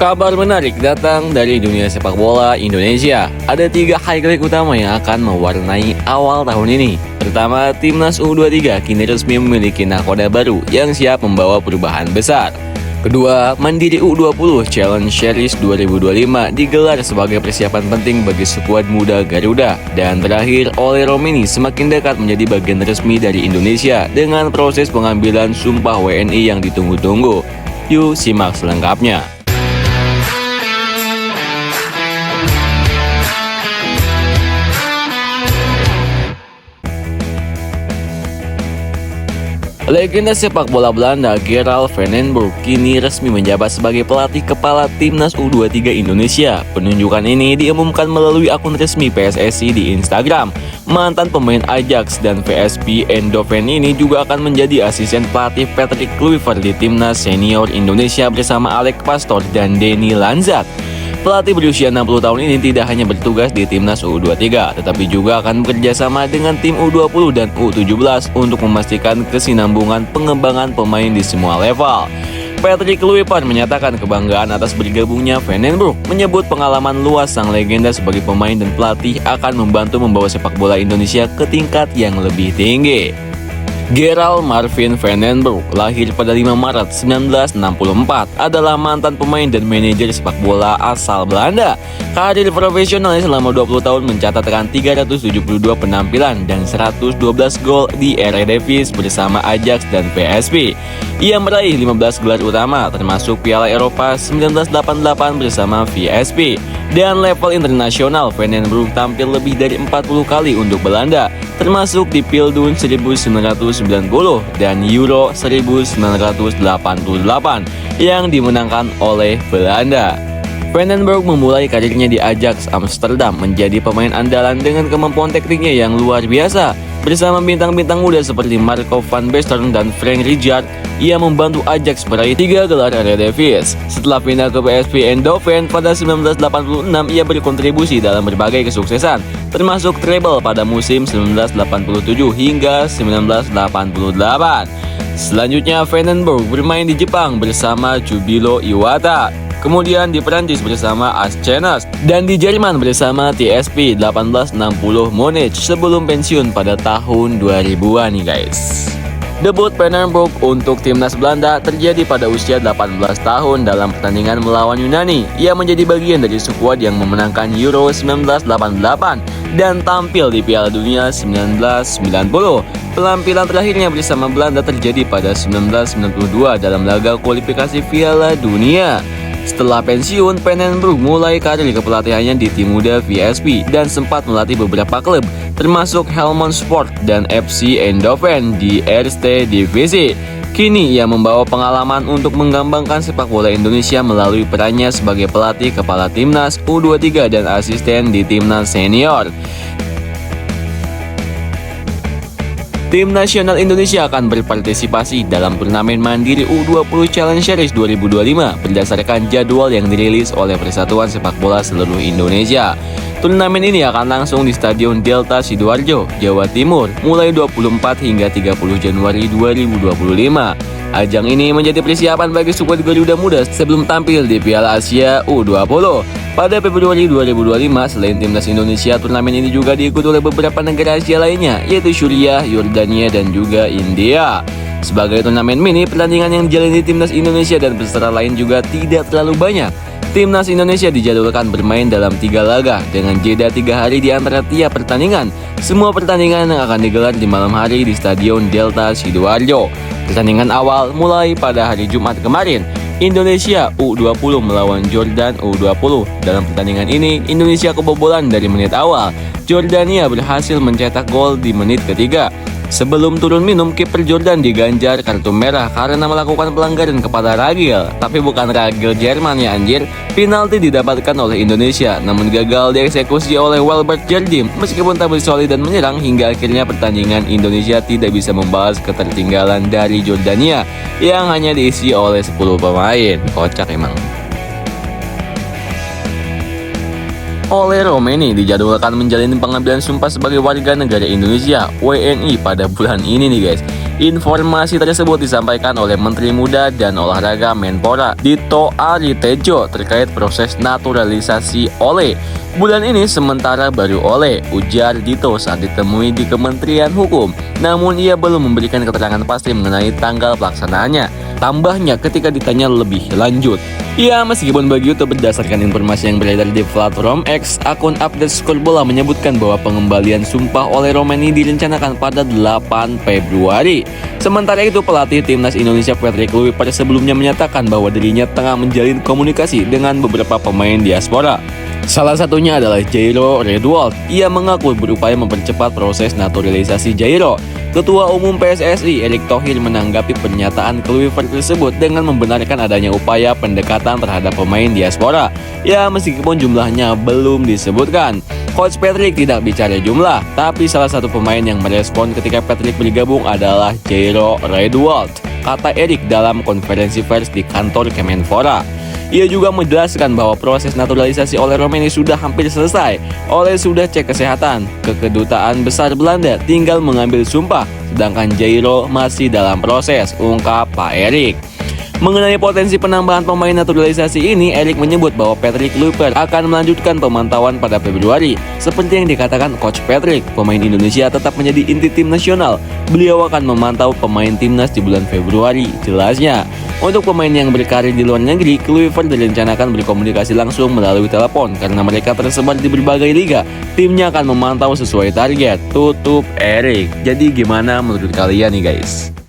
Kabar menarik datang dari dunia sepak bola Indonesia. Ada 3 highlight utama yang akan mewarnai awal tahun ini. Pertama, Timnas U23 kini resmi memiliki nahkoda baru yang siap membawa perubahan besar. Kedua, Mandiri U20 Challenge Series 2025 digelar sebagai persiapan penting bagi skuad muda Garuda. Dan terakhir, Ole Romeni semakin dekat menjadi bagian resmi dari Indonesia dengan proses pengambilan sumpah WNI yang ditunggu-tunggu. Yuk simak selengkapnya. Legenda sepak bola Belanda Gerald van den Berg kini resmi menjabat sebagai pelatih kepala Timnas U23 Indonesia. Penunjukan ini diumumkan melalui akun resmi PSSI di Instagram. Mantan pemain Ajax dan VSP Eindhoven ini juga akan menjadi asisten pelatih Patrick Kluivert di Timnas Senior Indonesia bersama Alex Pastoor dan Denny Lanzat. Pelatih berusia 60 tahun ini tidak hanya bertugas di Timnas U23, tetapi juga akan bekerja sama dengan tim U20 dan U17 untuk memastikan kesinambungan pengembangan pemain di semua level. Patrick Kluivert menyatakan kebanggaan atas bergabungnya Van den Berg, menyebut pengalaman luas sang legenda sebagai pemain dan pelatih akan membantu membawa sepak bola Indonesia ke tingkat yang lebih tinggi. Gerald Marvin van den Berg lahir pada 5 Maret 1964, adalah mantan pemain dan manajer sepak bola asal Belanda. Karir profesionalnya selama 20 tahun mencatatkan 372 penampilan dan 112 gol di Eredivisie bersama Ajax dan PSV. Ia meraih 15 gelar utama termasuk Piala Eropa 1988 bersama VSP. Dan level internasional, Van den Berg tampil lebih dari 40 kali untuk Belanda, termasuk di Pilduun 1990 dan Euro 1988 yang dimenangkan oleh Belanda. Van den Berg memulai karirnya di Ajax Amsterdam menjadi pemain andalan dengan kemampuan tekniknya yang luar biasa. Bersama bintang-bintang muda seperti Marco van Basten dan Frank Rijkaard, ia membantu Ajax meraih 3 gelar Eredivisie. Setelah pindah ke PSV Eindhoven pada 1986, ia berkontribusi dalam berbagai kesuksesan, termasuk treble pada musim 1987 hingga 1988. Selanjutnya, Van den Berg bermain di Jepang bersama Jubilo Iwata, kemudian di Perancis bersama AS Chenas, dan di Jerman bersama TSP 1860 Munich sebelum pensiun pada tahun 2000-an nih guys. Debut Van den Berg untuk Timnas Belanda terjadi pada usia 18 tahun dalam pertandingan melawan Yunani. Ia menjadi bagian dari skuad yang memenangkan Euro 1988 dan tampil di Piala Dunia 1990. Penampilan terakhirnya bersama Belanda terjadi pada 1992 dalam laga kualifikasi Piala Dunia. Setelah pensiun, Van den Berg mulai karir kepelatihannya di tim muda VSP dan sempat melatih beberapa klub, termasuk Helmond Sport dan FC Eindhoven di Eerste Divisie. Kini ia membawa pengalaman untuk mengembangkan sepak bola Indonesia melalui perannya sebagai pelatih kepala Timnas U23 dan asisten di Timnas Senior. Tim nasional Indonesia akan berpartisipasi dalam turnamen Mandiri U20 Challenge Series 2025 berdasarkan jadwal yang dirilis oleh Persatuan Sepak Bola Seluruh Indonesia. Turnamen ini akan langsung di Stadion Delta Sidoarjo, Jawa Timur, mulai 24 hingga 30 Januari 2025. Ajang ini menjadi persiapan bagi skuad Garuda Muda sebelum tampil di Piala Asia U20. Pada Februari 2025, selain Timnas Indonesia, turnamen ini juga diikuti oleh beberapa negara Asia lainnya, yaitu Suriah, Yordania, dan juga India. Sebagai turnamen mini, pertandingan yang dijalani Timnas Indonesia dan peserta lain juga tidak terlalu banyak. Timnas Indonesia dijadwalkan bermain dalam 3 laga dengan jeda 3 hari di antara tiap pertandingan. Semua pertandingan yang akan digelar di malam hari di Stadion Delta Sidoarjo. Pertandingan awal mulai pada hari Jumat kemarin. Indonesia U20 melawan Jordan U20. Dalam pertandingan ini, Indonesia kebobolan dari menit awal. Jordania berhasil mencetak gol di menit ketiga. Sebelum turun minum, kiper Jordan diganjar kartu merah karena melakukan pelanggaran kepada Ragil. Tapi bukan Ragil Jerman ya anjir. Penalti didapatkan oleh Indonesia, namun gagal dieksekusi oleh Welbert Jardim. Meskipun tak bersolid dan menyerang, hingga akhirnya pertandingan Indonesia tidak bisa membalas ketertinggalan dari Jordania yang hanya diisi oleh 10 pemain. Kocak emang. Ole Romeni dijadwalkan menjalani pengambilan sumpah sebagai warga negara Indonesia (WNI) pada bulan ini nih guys. Informasi tersebut disampaikan oleh Menteri Muda dan Olahraga Menpora Dito Ari Tejo terkait proses naturalisasi Ole. Bulan ini sementara baru Ole, ujar Dito saat ditemui di Kementerian Hukum. Namun ia belum memberikan keterangan pasti mengenai tanggal pelaksanaannya. Tambahnya ketika ditanya lebih lanjut. Ya, meskipun begitu berdasarkan informasi yang beredar di platform X, akun update skor bola menyebutkan bahwa pengembalian sumpah oleh Romani direncanakan pada 8 Februari. Sementara itu, pelatih timnas Indonesia Patrick Kluivert sebelumnya menyatakan bahwa dirinya tengah menjalin komunikasi dengan beberapa pemain diaspora. Salah satunya adalah Jairo Redwald. Ia mengaku berupaya mempercepat proses naturalisasi Jairo. Ketua Umum PSSI Erick Thohir menanggapi pernyataan Kluivert tersebut dengan membenarkan adanya upaya pendekatan terhadap pemain diaspora. Ya, meskipun jumlahnya belum disebutkan. Coach Patrick tidak bicara jumlah, tapi salah satu pemain yang merespon ketika Patrick bergabung adalah Jairo Redwald, kata Erick dalam konferensi pers di kantor Kemenpora. Ia juga menjelaskan bahwa proses naturalisasi oleh Romani sudah hampir selesai. Oleh sudah cek kesehatan ke Kedutaan Besar Belanda, tinggal mengambil sumpah, sedangkan Jairo masih dalam proses, ungkap Pak Erick. Mengenai potensi penambahan pemain naturalisasi ini, Erick menyebut bahwa Patrick Kluivert akan melanjutkan pemantauan pada Februari. Seperti yang dikatakan Coach Patrick, pemain Indonesia tetap menjadi inti tim nasional. Beliau akan memantau pemain timnas di bulan Februari, jelasnya. Untuk pemain yang berkarir di luar negeri, Kluivert direncanakan berkomunikasi langsung melalui telepon karena mereka tersebar di berbagai liga. Timnya akan memantau sesuai target, tutup Erick. Jadi gimana menurut kalian nih guys?